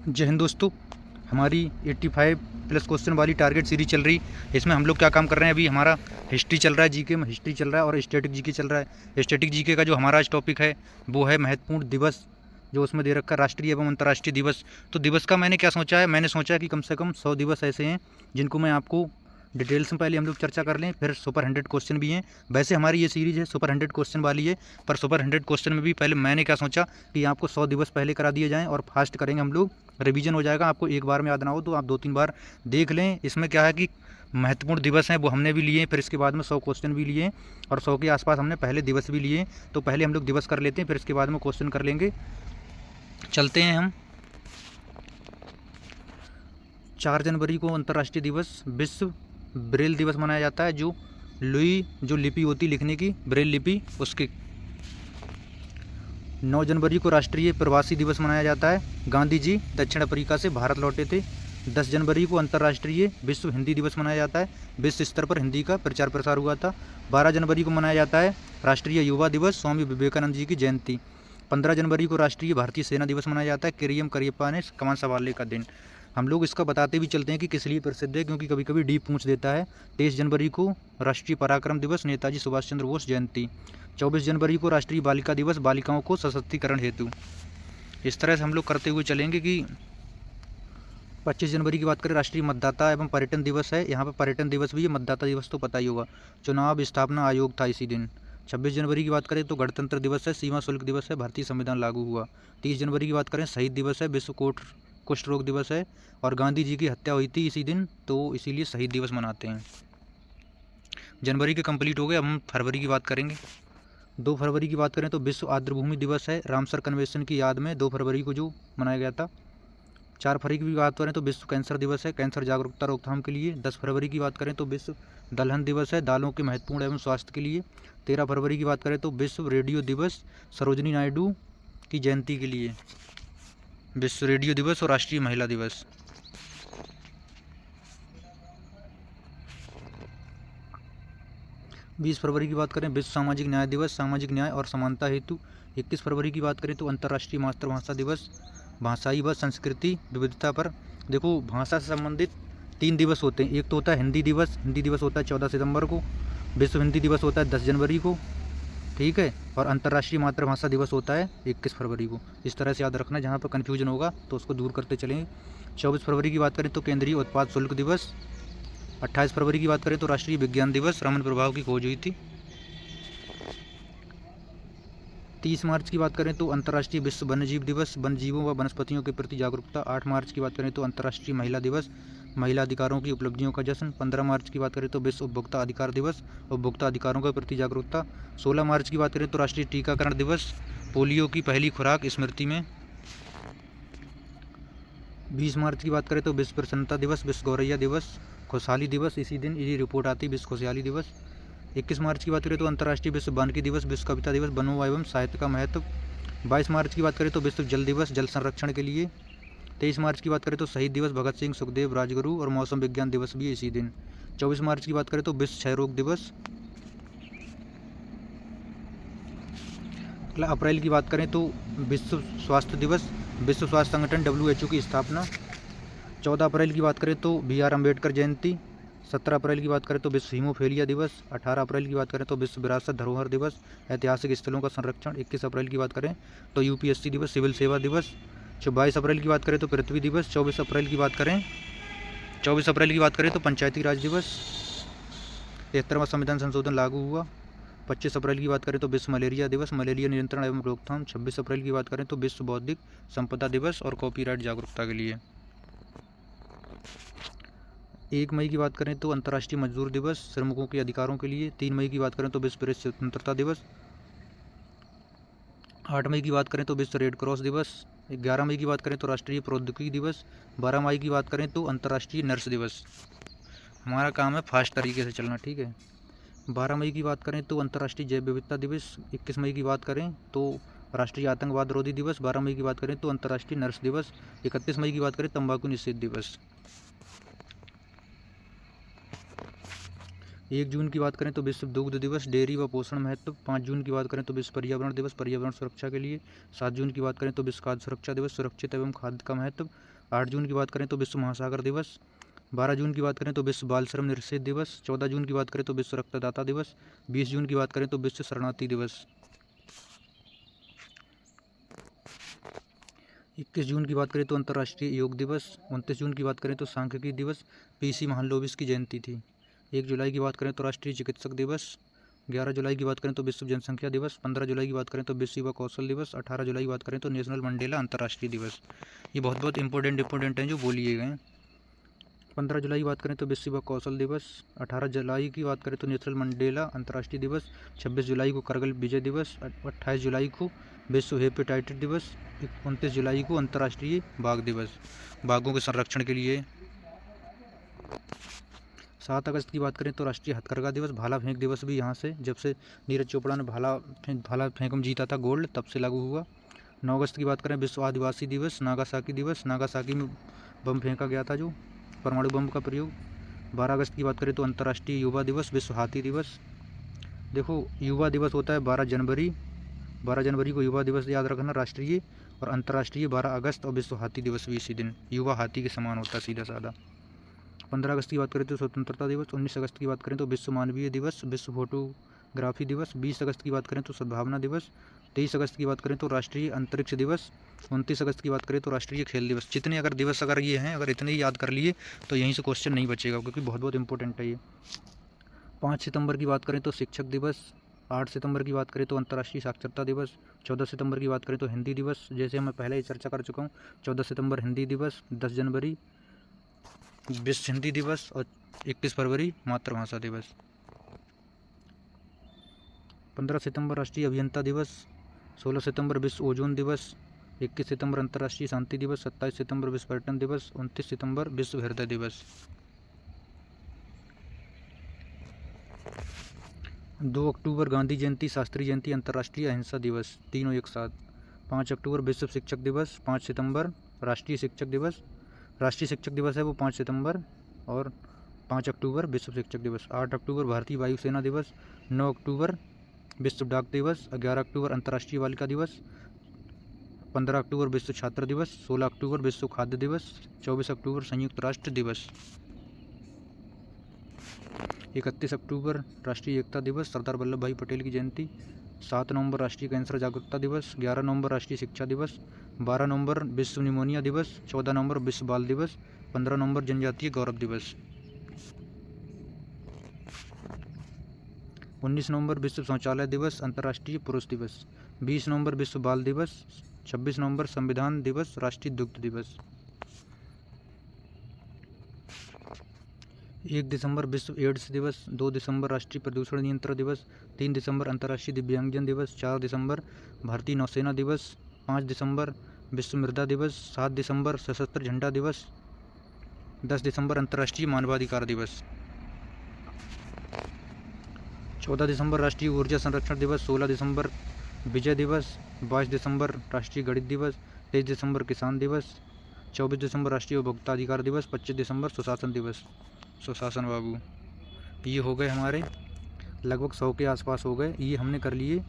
जय हिंद दोस्तों। हमारी 85 प्लस क्वेश्चन वाली टारगेट सीरीज चल रही। इसमें हम लोग क्या काम कर रहे हैं, अभी हमारा हिस्ट्री चल रहा है, जीके में हिस्ट्री चल रहा है और स्टैटिक जीके चल रहा है। स्टैटिक जीके का जो हमारा आज टॉपिक है वो है महत्वपूर्ण दिवस, जो उसमें दे रखा है राष्ट्रीय एवं अंतर्राष्ट्रीय दिवस। तो दिवस का मैंने क्या सोचा है, मैंने सोचा है कि कम से कम 100 दिवस ऐसे हैं जिनको मैं आपको डिटेल्स में पहले हम लोग चर्चा कर लें, फिर सुपर 100 क्वेश्चन भी हैं। वैसे हमारी ये सीरीज़ है सुपर 100 क्वेश्चन वाली है, पर सुपर 100 क्वेश्चन में भी पहले मैंने क्या सोचा कि आपको 100 दिवस पहले करा दिए जाएँ और फास्ट करेंगे हम लोग, रिवीजन हो जाएगा। आपको एक बार में याद ना हो तो आप 2-3 बार देख लें। इसमें क्या है कि महत्वपूर्ण दिवस हैं वो हमने भी लिए, फिर इसके बाद में 100 क्वेश्चन भी लिए और 100 के आसपास हमने पहले दिवस भी लिए। तो पहले हम लोग दिवस कर लेते हैं, फिर इसके बाद में क्वेश्चन कर लेंगे। चलते हैं हम। 4 जनवरी को अंतर्राष्ट्रीय दिवस विश्व ब्रेल दिवस मनाया जाता है, जो लिपि होती लिखने की, ब्रेल लिपि, उसकी। 9 जनवरी को राष्ट्रीय प्रवासी दिवस मनाया जाता है, गांधी जी दक्षिण अफ्रीका से भारत लौटे थे। 10 जनवरी को अंतर्राष्ट्रीय विश्व हिंदी दिवस मनाया जाता है, विश्व स्तर पर हिंदी का प्रचार प्रसार हुआ था। 12 जनवरी को मनाया जाता है राष्ट्रीय युवा दिवस, स्वामी विवेकानंद जी की जयंती। 15 जनवरी को राष्ट्रीय भारतीय सेना दिवस मनाया जाता है, केरियम करियप्पा ने कमान संभालने का दिन। हम लोग इसका बताते भी चलते हैं कि किस लिए प्रसिद्ध है, क्योंकि कभी कभी डीप पूछ देता है। 23 जनवरी को राष्ट्रीय पराक्रम दिवस, नेताजी सुभाष चंद्र बोस जयंती। 24 जनवरी को राष्ट्रीय बालिका दिवस, बालिकाओं को सशक्तिकरण हेतु। इस तरह से हम लोग करते हुए चलेंगे कि 25 जनवरी की बात करें, राष्ट्रीय मतदाता एवं पर्यटन दिवस है। यहाँ पर पर्यटन दिवस भी है, मतदाता दिवस तो पता ही होगा। चुनाव स्थापना आयोग था इसी दिन। 26 जनवरी की बात करें तो गणतंत्र दिवस है, सीमा शुल्क दिवस है, भारतीय संविधान लागू हुआ। 30 जनवरी की बात करें, शहीद दिवस है, विश्व कुष्ठ रोग दिवस है और गांधी जी की हत्या हुई थी इसी दिन, तो इसीलिए शहीद दिवस मनाते हैं। जनवरी के कंप्लीट हो गए, अब हम फरवरी की बात करेंगे। 2 फरवरी की बात करें तो विश्व आर्द्रभूमि दिवस है, रामसर कन्वेंशन की याद में 2 फरवरी को जो मनाया गया था। 4 फरवरी की बात करें तो विश्व कैंसर दिवस है, कैंसर जागरूकता रोकथाम के लिए। 10 फरवरी की बात करें तो विश्व दलहन दिवस है, दालों के महत्वपूर्ण एवं स्वास्थ्य के लिए। 13 फरवरी की बात करें तो विश्व रेडियो दिवस, सरोजनी नायडू की जयंती के लिए। विश्व रेडियो दिवस और राष्ट्रीय महिला दिवस। 20 फरवरी की बात करें, विश्व सामाजिक न्याय दिवस, सामाजिक न्याय और समानता हेतु। 21 फरवरी की बात करें तो अंतर्राष्ट्रीय मातृभाषा दिवस, भाषाई व संस्कृति विविधता पर। देखो, भाषा से संबंधित 3 दिवस होते हैं। एक तो होता है हिंदी दिवस, हिंदी दिवस होता है 14 सितंबर को। विश्व हिंदी दिवस होता है 10 जनवरी को, ठीक है। और अंतर्राष्ट्रीय मातृभाषा दिवस होता है 21 फरवरी को। इस तरह से याद रखना, जहाँ पर कन्फ्यूजन होगा तो उसको दूर करते चलेंगे। 24 फरवरी की बात करें तो केंद्रीय उत्पाद शुल्क दिवस। 28 फरवरी की बात करें तो राष्ट्रीय विज्ञान दिवस, रमन प्रभाव की खोज हुई थी। 30 मार्च की बात करें तो अंतर्राष्ट्रीय विश्व वन्यजीव दिवस, वन जीवों व वनस्पतियों के प्रति जागरूकता। 8 मार्च की बात करें तो अंतर्राष्ट्रीय महिला दिवस, महिला अधिकारों की उपलब्धियों का जश्न। 15 मार्च की बात करें तो विश्व उपभोक्ता अधिकार दिवस, उपभोक्ता अधिकारों के प्रति जागरूकता। 16 मार्च की बात करें तो राष्ट्रीय टीकाकरण दिवस, पोलियो की पहली खुराक स्मृति में। 20 मार्च की बात करें तो विश्व प्रसन्नता दिवस, विश्व गौरैया दिवस, खुशहाली दिवस, इसी दिन ये रिपोर्ट आती है, विश्व खुशहाली दिवस। 21 मार्च की बात करें तो अंतर्राष्ट्रीय विश्व वानिकी दिवस, विश्व कविता दिवस, वनों एवं साहित्य का महत्व। 22 मार्च की बात करें तो विश्व जल दिवस, जल संरक्षण के लिए। 23 मार्च की बात करें तो शहीद दिवस, भगत सिंह, सुखदेव, राजगुरु और मौसम विज्ञान दिवस भी इसी दिन। 24 मार्च की बात करें तो विश्व क्षय रोग दिवस। अप्रैल की बात करें तो विश्व स्वास्थ्य दिवस, विश्व स्वास्थ्य संगठन WHO की स्थापना। 14 अप्रैल की बात करें तो BR अम्बेडकर जयंती। 17 अप्रैल की बात करें तो विश्व हीमोफीलिया दिवस। 18 अप्रैल की बात करें तो विश्व विरासत धरोहर दिवस, ऐतिहासिक स्थलों का संरक्षण। 21 अप्रैल की बात करें तो UPSC दिवस, सिविल सेवा दिवस। 22 अप्रैल की बात करें तो पृथ्वी दिवस। 24 अप्रैल की बात करें तो पंचायती राज दिवस, 73वां संविधान संशोधन लागू हुआ। 25 अप्रैल की बात करें तो विश्व मलेरिया दिवस, मलेरिया नियंत्रण एवं रोकथाम। 26 अप्रैल की बात करें तो विश्व बौद्धिक संपदा दिवस और कॉपीराइट जागरूकता के लिए। 1 मई की बात करें तो अंतर्राष्ट्रीय मजदूर दिवस, श्रमिकों के अधिकारों के लिए। 3 मई की बात करें तो विश्व प्रेस स्वतंत्रता दिवस। 8 मई की बात करें तो विश्व रेड क्रॉस दिवस। 11 मई की बात करें तो राष्ट्रीय प्रौद्योगिकी दिवस। 12 मई की बात करें तो अंतर्राष्ट्रीय नर्स दिवस। हमारा काम है फास्ट तरीके से चलना, ठीक है। 12 मई की बात करें तो अंतर्राष्ट्रीय जैव विविधता दिवस। 21 मई की बात करें तो राष्ट्रीय आतंकवाद रोधी दिवस। 12 मई की बात करें तो अंतर्राष्ट्रीय नर्स दिवस। 31 मई की बात करें तंबाकू निषेध दिवस। 1 जून की बात करें तो विश्व दुग्ध दिवस, डेयरी व पोषण महत्व। 5 जून की बात करें तो विश्व पर्यावरण दिवस, पर्यावरण सुरक्षा के लिए। 7 जून की बात करें तो विश्व खाद्य सुरक्षा दिवस, सुरक्षित एवं खाद्य का महत्व। 8 जून की बात करें तो विश्व महासागर दिवस। 12 जून की बात करें तो विश्व बाल श्रम निषेध दिवस। 14 जून की बात करें तो विश्व रक्तदाता दिवस। 20 जून की बात करें तो विश्व शरणार्थी दिवस। 21 जून की बात करें तो अंतर्राष्ट्रीय योग दिवस। 29 जून की बात करें तो सांख्यिकी दिवस, पीसी महालनोबिस की जयंती थी। 1 जुलाई की बात करें तो राष्ट्रीय चिकित्सक दिवस। 11 जुलाई की बात करें तो विश्व जनसंख्या दिवस। 15 जुलाई की बात करें तो विश्व युवा कौशल दिवस। 18 जुलाई की बात करें तो नेशनल मंडेला अंतर्राष्ट्रीय दिवस। ये बहुत बहुत इंपॉर्टेंट हैं जो बोलिए गए हैं। 15 जुलाई की बात करें तो विश्व युवा कौशल दिवस। 18 जुलाई की बात करें तो नेशनल मंडेला अंतर्राष्ट्रीय दिवस। 26 जुलाई को करगिल विजय दिवस। 28 जुलाई को विश्व हेपेटाइटिस दिवस। 29 जुलाई को अंतर्राष्ट्रीय बाघ दिवस, बाघों के संरक्षण के लिए। 7 अगस्त की बात करें तो राष्ट्रीय हथकरघा दिवस, भाला फेंक दिवस भी यहाँ से, जब से नीरज चोपड़ा ने भाला फेंक में जीता था गोल्ड, तब से लागू हुआ। 9 अगस्त की बात करें विश्व आदिवासी दिवस, नागासाकी दिवस, नागासाकी में बम फेंका गया था जो परमाणु बम का प्रयोग। 12 अगस्त की बात करें तो अंतर्राष्ट्रीय युवा दिवस, विश्व हाथी दिवस। देखो युवा दिवस होता है 12 जनवरी, 12 जनवरी को युवा दिवस याद रखना राष्ट्रीय, और अंतर्राष्ट्रीय 12 अगस्त, और विश्व हाथी दिवस भी इसी दिन। युवा हाथी के समान होता है, सीधा साधा। 15 अगस्त की बात करें तो स्वतंत्रता दिवस। 19 अगस्त की बात करें तो विश्व मानवीय दिवस, विश्व फोटोग्राफी दिवस। 20 अगस्त की बात करें तो सद्भावना दिवस। 23 अगस्त की बात करें तो राष्ट्रीय अंतरिक्ष दिवस। 29 अगस्त की बात करें तो राष्ट्रीय खेल दिवस। जितने अगर दिवस अगर ये हैं, अगर इतने ही याद कर लिए तो यहीं से क्वेश्चन नहीं बचेगा, क्योंकि बहुत बहुत इंपॉर्टेंट है ये। 5 सितंबर की बात करें तो शिक्षक दिवस। 8 सितंबर की बात करें तो अंतर्राष्ट्रीय साक्षरता दिवस। 14 सितंबर की बात करें तो हिंदी दिवस, जैसे मैं पहले ही चर्चा कर चुका हूँ। 14 सितंबर हिंदी दिवस। 10 जनवरी विश्व हिंदी दिवस, और 21 फरवरी मातृभाषा दिवस। 15 सितंबर राष्ट्रीय अभियंता दिवस। 16 सितंबर विश्व ओजोन दिवस। 21 सितंबर अंतर्राष्ट्रीय शांति दिवस। 27 सितंबर विश्व पर्यटन दिवस। 29 सितंबर विश्व हृदय दिवस। 2 अक्टूबर गांधी जयंती, शास्त्री जयंती, अंतर्राष्ट्रीय अहिंसा दिवस, तीनों एक साथ। 5 अक्टूबर विश्व शिक्षक दिवस। 5 सितंबर राष्ट्रीय शिक्षक दिवस, राष्ट्रीय शिक्षक दिवस है वो 5 सितंबर, और 5 अक्टूबर विश्व शिक्षक दिवस। 8 अक्टूबर भारतीय वायुसेना दिवस। 9 अक्टूबर विश्व डाक दिवस। 11 अक्टूबर अंतर्राष्ट्रीय बालिका दिवस। 15 अक्टूबर विश्व छात्र दिवस। 16 अक्टूबर विश्व खाद्य दिवस। 24 अक्टूबर संयुक्त राष्ट्र दिवस। 31 अक्टूबर राष्ट्रीय एकता दिवस, सरदार वल्लभ भाई पटेल की जयंती। 7 नवंबर राष्ट्रीय कैंसर जागरूकता दिवस। 11 नवंबर राष्ट्रीय शिक्षा दिवस। 12 नवंबर विश्व निमोनिया दिवस। 14 नवंबर विश्व बाल दिवस। 15 नवंबर जनजातीय गौरव दिवस। 19 नवंबर विश्व शौचालय दिवस, अंतर्राष्ट्रीय पुरुष दिवस। 20 नवंबर विश्व बाल दिवस। 26 नवंबर संविधान दिवस, राष्ट्रीय दुग्ध दिवस। 1 दिसंबर विश्व एड्स दिवस। 2 दिसंबर राष्ट्रीय प्रदूषण नियंत्रण दिवस। 3 दिसंबर अंतर्राष्ट्रीय दिव्यांगजन दिवस। 4 दिसंबर भारतीय नौसेना दिवस। 5 दिसंबर विश्व मृदा दिवस। 7 दिसंबर सशस्त्र झंडा दिवस। 10 दिसंबर अंतर्राष्ट्रीय मानवाधिकार दिवस। 14 दिसंबर राष्ट्रीय ऊर्जा संरक्षण दिवस। 16 दिसंबर विजय दिवस। 22 दिसंबर राष्ट्रीय गणित दिवस। 23 दिसंबर किसान दिवस। 24 दिसंबर राष्ट्रीय उपभोक्ता अधिकार दिवस। 25 दिसंबर सुशासन दिवस, सुशासन बाबू। ये हो गए हमारे लगभग 100 के आसपास हो गए। ये हमने कर लिए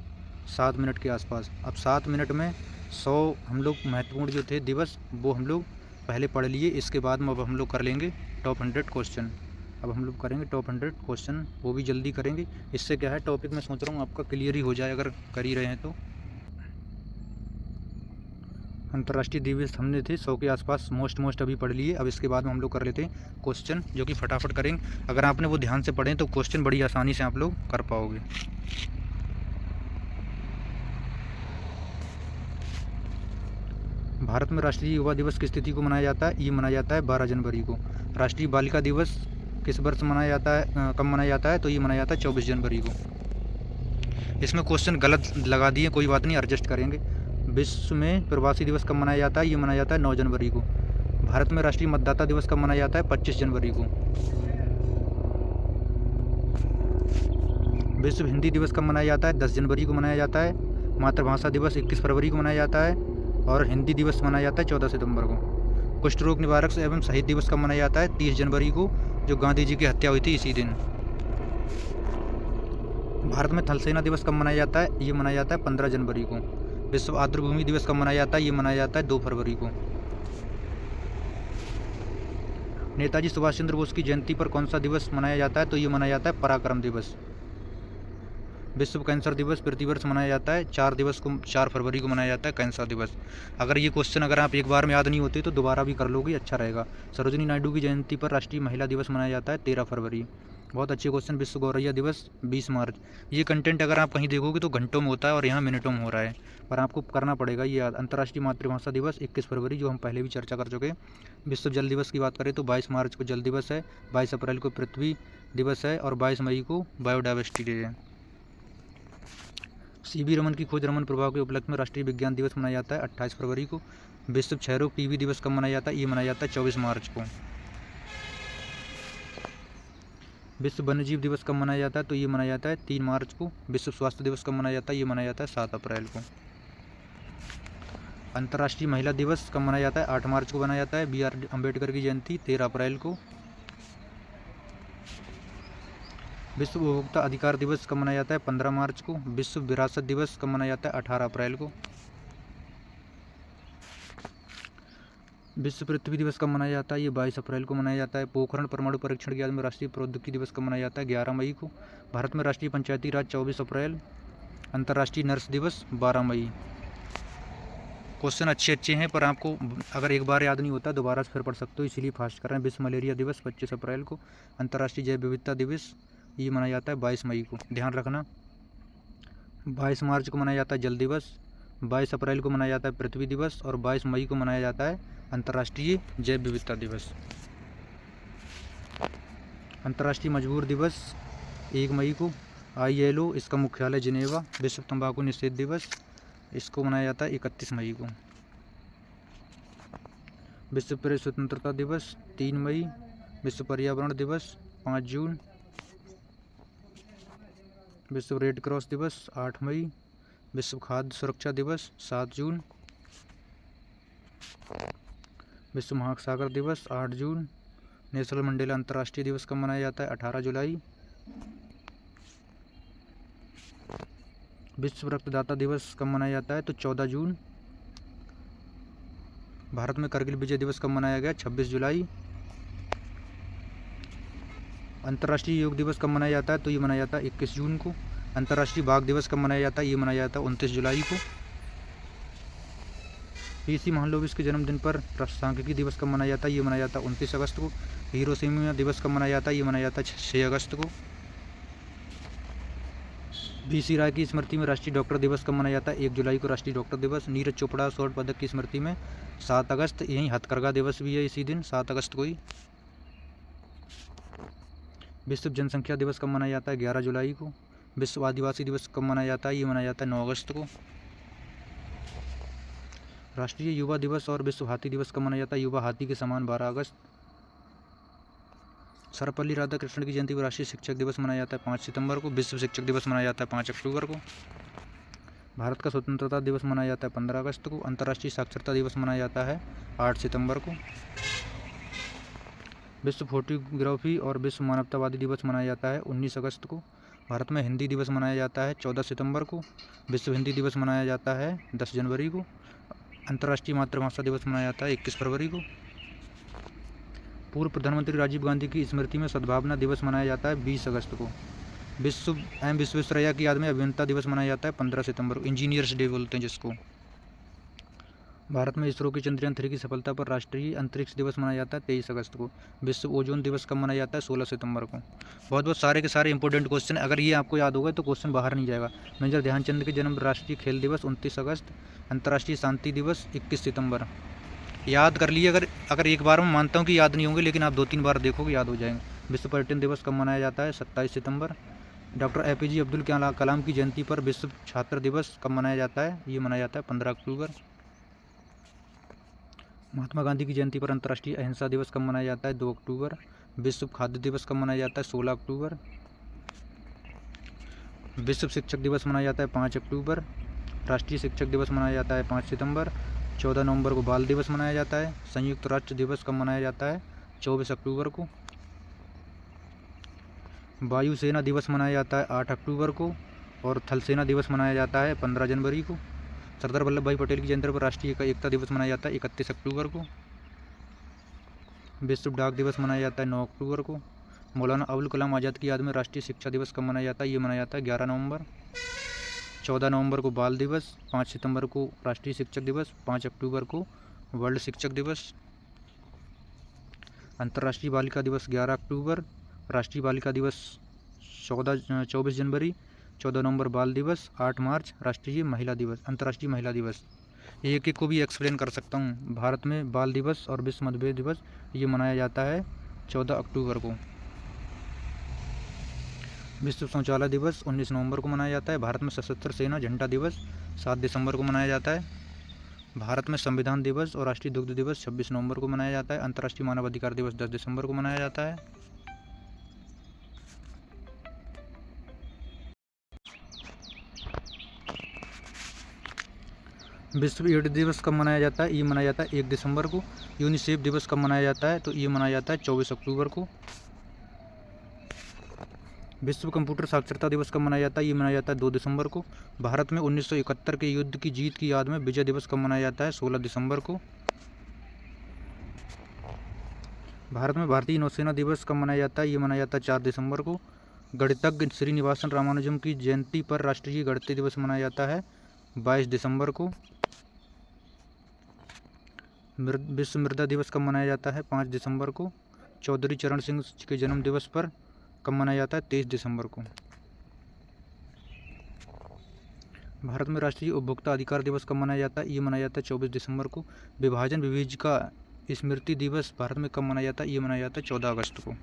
7 मिनट के आसपास। अब 7 मिनट में 100 हम लोग महत्वपूर्ण जो थे दिवस वो हम लोग पहले पढ़ लिए। इसके बाद में अब हम लोग कर लेंगे टॉप 100 क्वेश्चन। अब हम लोग करेंगे टॉप 100 क्वेश्चन, वो भी जल्दी करेंगे। इससे क्या है, टॉपिक मैं सोच रहा हूँ आपका क्लियर ही हो जाए अगर कर ही रहे हैं तो। अंतर्राष्ट्रीय दिवस हमने थे 100 के आसपास मोस्ट अभी पढ़ लिए। अब इसके बाद में हम लोग कर लेते हैं क्वेश्चन, जो कि फटाफट करेंगे। अगर आपने वो ध्यान से पढ़ें तो क्वेश्चन बड़ी आसानी से आप लोग कर पाओगे। भारत में राष्ट्रीय युवा दिवस किस तिथि को मनाया जाता है? ये मनाया जाता है 12 जनवरी को। राष्ट्रीय बालिका दिवस किस वर्ष मनाया जाता है, कब मनाया जाता है? तो ये मनाया जाता है 24 जनवरी को। इसमें क्वेश्चन गलत लगा दिए, कोई बात नहीं, एडजस्ट करेंगे। विश्व में प्रवासी दिवस कब मनाया जाता है? ये मनाया जाता है 9 जनवरी को। भारत में राष्ट्रीय मतदाता दिवस कब मनाया जाता है? 25 जनवरी को। विश्व हिंदी दिवस कब मनाया जाता है? 10 जनवरी को मनाया जाता है। मातृभाषा दिवस 21 फरवरी को मनाया जाता है, और हिंदी दिवस मनाया जाता है 14 सितंबर को। कुष्ठ रोग निवारक एवं शहीद दिवस कब मनाया जाता है? 30 जनवरी को, जो गांधी जी की हत्या हुई थी इसी दिन। भारत में थल सेना दिवस कब मनाया जाता है? ये मनाया जाता है 15 जनवरी को। विश्व आर्द्रभूमि दिवस कब मनाया जाता है? ये मनाया जाता है 2 फरवरी को। नेताजी सुभाष चंद्र बोस की जयंती पर कौन सा दिवस मनाया जाता है? तो ये मनाया जाता है पराक्रम दिवस। विश्व कैंसर दिवस प्रतिवर्ष मनाया जाता है 4 फरवरी को मनाया जाता है कैंसर दिवस। अगर ये क्वेश्चन अगर आप एक बार में याद नहीं होते तो दोबारा भी कर लोगे, अच्छा रहेगा। सरोजिनी नायडू की जयंती पर राष्ट्रीय महिला दिवस मनाया जाता है 13 फरवरी। बहुत अच्छे क्वेश्चन। विश्व गौरैया दिवस 20 मार्च। ये कंटेंट अगर आप कहीं देखोगे तो घंटों में होता है और यहाँ मिनटों में हो रहा है, पर आपको करना पड़ेगा ये याद। अंतर्राष्ट्रीय मातृभाषा दिवस 21 फरवरी, जो हम पहले भी चर्चा कर चुके हैं। विश्व जल दिवस की बात करें तो 22 मार्च को जल दिवस है, 22 अप्रैल को पृथ्वी दिवस है और 22 मई को बायोडाइवर्सिटी डे है। सीवी रमन की खोज रमन प्रभाव के उपलक्ष्य में राष्ट्रीय विज्ञान दिवस मनाया जाता है 28 फरवरी को। विश्व क्षयरोग टीबी दिवस कब मनाया जाता है? ये मनाया जाता है 24 मार्च को। विश्व वन्यजीव दिवस कब मनाया जाता है? तो ये मनाया जाता है 3 मार्च को। विश्व स्वास्थ्य दिवस कब मनाया जाता है? ये मनाया जाता है 7 अप्रैल को। अंतर्राष्ट्रीय महिला दिवस कब मनाया जाता है? 8 मार्च को मनाया जाता है। BR अम्बेडकर की जयंती 13 अप्रैल को। विश्व उपभोक्ता अधिकार दिवस कब मनाया जाता है? 15 मार्च को। विश्व विरासत दिवस कब मनाया जाता है? 18 अप्रैल को। विश्व पृथ्वी दिवस कब मनाया जाता है? ये 22 अप्रैल को मनाया जाता है। पोखरण परमाणु परीक्षण के याद में राष्ट्रीय प्रौद्योगिकी दिवस कब मनाया जाता है? 11 मई को। भारत में राष्ट्रीय पंचायती राज 24 अप्रैल। अंतर्राष्ट्रीय नर्स दिवस 12 मई। क्वेश्चन अच्छे हैं, पर आपको अगर एक बार याद नहीं होता दोबारा से फिर पढ़ सकते हो, इसीलिए फास्ट कर रहे हैं। विश्व मलेरिया दिवस 25 अप्रैल को। अंतर्राष्ट्रीय जैव विविधता दिवस ये मनाया जाता है 22 मई को, ध्यान रखना। 22 मार्च को मनाया जाता है जल दिवस, 22 अप्रैल को मनाया जाता है पृथ्वी दिवस और 22 मई को मनाया जाता है अंतर्राष्ट्रीय जैव विविधता दिवस। अंतर्राष्ट्रीय मजदूर दिवस 1 मई को। ILO, इसका मुख्यालय जिनेवा। विश्व तंबाकू निषेध दिवस, इसको मनाया जाता है 31 मई को। विश्व प्रेस स्वतंत्रता दिवस 3 मई। विश्व पर्यावरण दिवस 5 जून। विश्व रेड क्रॉस दिवस 8 मई। विश्व खाद्य सुरक्षा दिवस 7 जून। विश्व महासागर दिवस 8 जून। नेल्सन मंडेला अंतर्राष्ट्रीय दिवस कब मनाया जाता है? 18 जुलाई। विश्व रक्तदाता दिवस कब मनाया जाता है? तो 14 जून। भारत में करगिल विजय दिवस कब मनाया गया? 26 जुलाई। अंतर्राष्ट्रीय योग दिवस कब मनाया जाता है? तो ये मनाया जाता है 21 जून को। अंतर्राष्ट्रीय बाघ दिवस कब मनाया जाता है? ये मनाया जाता है 29 जुलाई को। PC महालनोबिस के जन्मदिन पर सांख्यिकी दिवस कब मनाया जाता है? ये मनाया जाता है 29 अगस्त को। हिरोशिमा दिवस कब मनाया जाता है? ये मनाया जाता है 6 अगस्त को। VC राय की स्मृति में राष्ट्रीय डॉक्टर दिवस कब मनाया जाता है? 1 जुलाई को राष्ट्रीय डॉक्टर दिवस। नीरज चोपड़ा स्वर्ण पदक की स्मृति में 7 अगस्त। यहीं हथकरघा दिवस भी है इसी दिन, 7 अगस्त को ही। विश्व जनसंख्या दिवस कब मनाया जाता है? 11 जुलाई को। विश्व आदिवासी दिवस कब मनाया जाता है? ये मनाया जाता है 9 अगस्त को। राष्ट्रीय युवा दिवस और विश्व हाथी दिवस कब मनाया जाता है? युवा हाथी के समान 12 अगस्त। सर्वपल्ली राधाकृष्णन की जयंती पर राष्ट्रीय शिक्षक दिवस मनाया जाता है 5 सितंबर को। विश्व शिक्षक दिवस मनाया जाता है 5 अक्टूबर को। भारत का स्वतंत्रता दिवस मनाया जाता है 15 अगस्त को। अंतर्राष्ट्रीय साक्षरता दिवस मनाया जाता है 8 सितंबर को। विश्व फोटोग्राफी और विश्व मानवतावादी दिवस मनाया जाता है 19 अगस्त को। भारत में हिंदी दिवस मनाया जाता है 14 सितंबर को। विश्व हिंदी दिवस मनाया जाता है 10 जनवरी को। अंतर्राष्ट्रीय मातृभाषा दिवस मनाया जाता है 21 फरवरी को। पूर्व प्रधानमंत्री राजीव गांधी की स्मृति में सद्भावना दिवस मनाया जाता है 20 अगस्त को। विश्व विश्वेश्वरैया की याद में अभियंता दिवस मनाया जाता है 15 सितंबर को, इंजीनियर्स डे बोलते हैं जिसको। भारत में इसरो की चंद्रयान 3 की सफलता पर राष्ट्रीय अंतरिक्ष दिवस मनाया जाता है 23 अगस्त को। विश्व ओजोन दिवस कब मनाया जाता है? 16 सितंबर को। बहुत बहुत सारे के सारे इंपॉर्टेंट क्वेश्चन, अगर ये आपको याद होगा तो क्वेश्चन बाहर नहीं जाएगा। मेजर ध्यानचंद के जन्म, राष्ट्रीय खेल दिवस 29 अगस्त। अंतर्राष्ट्रीय शांति दिवस 21 सितंबर। याद कर लिए, अगर एक बार में मानता हूँ कि याद नहीं होंगे, लेकिन आप 2-3 बार देखोगे याद हो जाएंगे। विश्व पर्यटन दिवस कब मनाया जाता है? 27 सितंबर। डॉक्टर APJ अब्दुल कलाम की जयंती पर विश्व छात्र दिवस कब मनाया जाता है? ये मनाया जाता है 15 अक्टूबर। महात्मा गांधी की जयंती पर अंतर्राष्ट्रीय अहिंसा दिवस कब मनाया जाता है? 2 अक्टूबर। विश्व खाद्य दिवस कब मनाया जाता है? 16 अक्टूबर। विश्व शिक्षक दिवस मनाया जाता है 5 अक्टूबर। राष्ट्रीय शिक्षक दिवस मनाया जाता है 5 सितंबर। 14 नवंबर को बाल दिवस मनाया जाता है। संयुक्त राष्ट्र दिवस कब मनाया जाता है? 24 अक्टूबर को। वायुसेना दिवस मनाया जाता है 8 अक्टूबर को और थल सेना दिवस मनाया जाता है 15 जनवरी को। सरदार वल्लभ भाई पटेल की जयंती पर राष्ट्रीय एकता दिवस मनाया जाता है 31 अक्टूबर को। विश्व डाक दिवस मनाया जाता है 9 अक्टूबर को। मौलाना अबुल कलाम आज़ाद की याद में राष्ट्रीय शिक्षा दिवस कब मनाया जाता है? ये मनाया जाता है 11 नवंबर। 14 नवंबर को बाल दिवस, 5 सितंबर को राष्ट्रीय शिक्षक दिवस, 5 अक्टूबर को वर्ल्ड शिक्षक दिवस। अंतर्राष्ट्रीय बालिका दिवस 11 अक्टूबर, राष्ट्रीय बालिका दिवस 24 जनवरी, 14 नवंबर बाल दिवस, 8 मार्च राष्ट्रीय महिला दिवस, अंतर्राष्ट्रीय महिला दिवस। एक एक को भी एक्सप्लेन कर सकता हूँ। भारत में बाल दिवस और विश्व मतभेद दिवस ये मनाया जाता है 14 अक्टूबर को। विश्व शौचालय दिवस 19 नवंबर को मनाया जाता है। भारत में सशस्त्र सेना झंडा दिवस 7 दिसंबर को मनाया जाता है। भारत में संविधान दिवस और राष्ट्रीय दुग्ध दिवस 26 नवंबर को मनाया जाता है। अंतर्राष्ट्रीय मानव अधिकार दिवस 10 दिसंबर को मनाया जाता है। विश्व एड्स दिवस कब मनाया जाता है? ये मनाया जाता है 1 दिसंबर को। यूनिसेफ दिवस कब मनाया जाता है? तो ये मनाया जाता है 24 अक्टूबर को। विश्व कंप्यूटर साक्षरता दिवस कब मनाया जाता है? ये मनाया जाता है 2 दिसंबर को। भारत में 1971 के युद्ध की जीत की याद में विजय दिवस कब मनाया जाता है? 16 दिसंबर को। भारत में भारतीय नौसेना दिवस कब मनाया जाता है? ये मनाया जाता है 4 दिसंबर को। गणितज्ञ श्रीनिवासन रामानुजम की जयंती पर राष्ट्रीय गणित दिवस मनाया जाता है 22 दिसंबर को। विश्व मृदा दिवस कब मनाया जाता है? 5 दिसंबर को। चौधरी चरण सिंह के जन्म दिवस पर कब मनाया जाता है? 23 दिसंबर को। भारत में राष्ट्रीय उपभोक्ता अधिकार दिवस कब मनाया जाता है? ये मनाया जाता है 24 दिसंबर को। विभाजन विभीजिका स्मृति दिवस भारत में कब मनाया जाता है? ये मनाया जाता है 14 अगस्त को।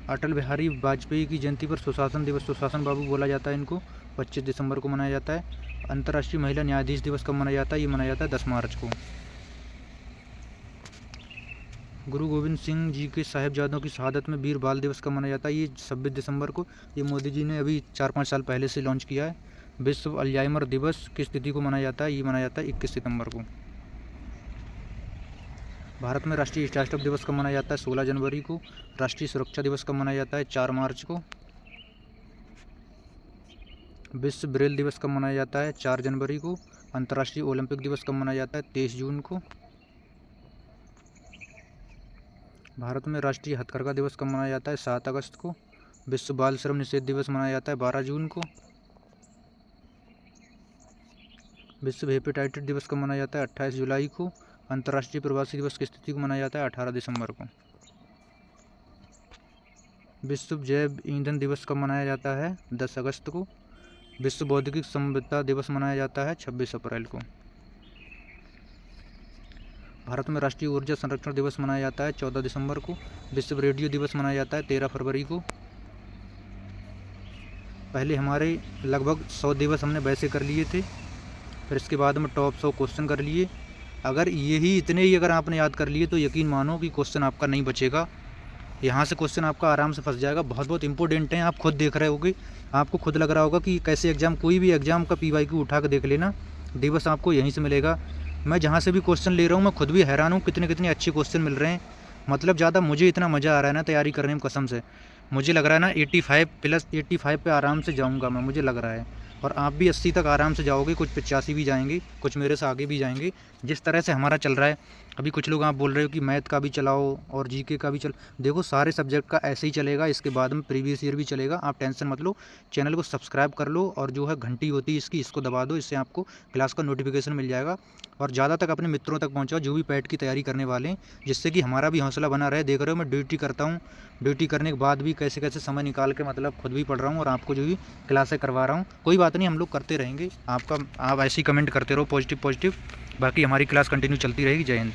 अटल बिहारी वाजपेयी की जयंती पर सुशासन दिवस, सुशासन बाबू बोला जाता है इनको, 25 दिसंबर को मनाया जाता है। अंतर्राष्ट्रीय महिला न्यायाधीश दिवस कब मनाया जाता है? ये मनाया जाता है 10 मार्च को। गुरु गोविंद सिंह जी के साहिबजादों की शहादत में वीर बाल दिवस कब मनाया जाता है? ये 26 दिसंबर को। ये मोदी जी ने अभी 4-5 साल पहले से लॉन्च किया है। विश्व अल्जाइमर दिवस किस तिथि को मनाया जाता है? ये मनाया जाता है 21 सितंबर को। भारत में राष्ट्रीय स्टार्टअप दिवस कब मनाया जाता है? 16 जनवरी को। राष्ट्रीय सुरक्षा दिवस कब मनाया जाता है? 4 मार्च को। विश्व ब्रेल दिवस कब मनाया जाता है? 4 जनवरी को। अंतर्राष्ट्रीय ओलंपिक दिवस कब मनाया जाता है? 23 जून को। भारत में राष्ट्रीय हथकरघा दिवस कब मनाया जाता है? 7 अगस्त को। विश्व बाल श्रम निषेध दिवस मनाया जाता है 12 जून को। विश्व हेपेटाइटिस दिवस कब मनाया जाता है? 28 जुलाई को। अंतर्राष्ट्रीय प्रवासी दिवस किस तिथि को मनाया जाता है? 18 दिसंबर को। विश्व जैव ईंधन दिवस कब मनाया जाता है? 10 अगस्त को। विश्व बौद्धिक संपदा दिवस मनाया जाता है 26 अप्रैल को। भारत में राष्ट्रीय ऊर्जा संरक्षण दिवस मनाया जाता है 14 दिसंबर को। विश्व रेडियो दिवस मनाया जाता है 13 फरवरी को। पहले हमारे लगभग 100 दिवस हमने वैसे कर लिए थे, फिर इसके बाद में टॉप 100 क्वेश्चन कर लिए। अगर यही इतने ही अगर आपने याद कर लिए तो यकीन मानो कि क्वेश्चन आपका नहीं बचेगा। यहाँ से क्वेश्चन आपका आराम से फंस जाएगा। बहुत बहुत इंपॉर्टेंट है, आप खुद देख रहे होगे, आपको खुद लग रहा होगा कि कैसे एग्जाम, कोई भी एग्जाम का PYQ उठा कर देख लेना, दिवस आपको यहीं से मिलेगा। मैं जहाँ से भी क्वेश्चन ले रहा हूँ मैं खुद भी हैरान हूँ कितने कितने अच्छे क्वेश्चन मिल रहे हैं। मतलब ज़्यादा मुझे इतना मज़ा आ रहा है ना तैयारी करने में, कसम से मुझे लग रहा है ना 85 प्लस 85 पे आराम से जाऊँगा मैं, मुझे लग रहा है। और आप भी 80 तक आराम से जाओगे, कुछ 85 भी जाएंगे, कुछ मेरे से आगे भी जाएंगे। जिस तरह से हमारा चल रहा है अभी, कुछ लोग आप बोल रहे हो कि मैथ का भी चलाओ और GK का भी देखो सारे सब्जेक्ट का ऐसे ही चलेगा। इसके बाद में प्रीवियस ईयर भी चलेगा, आप टेंशन मत लो। चैनल को सब्सक्राइब कर लो और जो है घंटी होती है इसकी, इसको दबा दो, इससे आपको क्लास का नोटिफिकेशन मिल जाएगा। और ज़्यादा तक अपने मित्रों तक पहुँचाओ जो भी पैट की तैयारी करने वाले हैं, जिससे कि हमारा भी हौसला बना रहे। देख रहे हो मैं ड्यूटी करता हूँ, ड्यूटी करने के बाद भी कैसे कैसे समय निकाल के मतलब खुद भी पढ़ रहा हूँ और आपको जो भी क्लासें करवा रहा हूँ। कोई बात नहीं, हम लोग करते रहेंगे। आप ऐसे ही कमेंट करते रहो पॉजिटिव। बाकी हमारी क्लास कंटिन्यू चलती रहेगी। जय हिंद।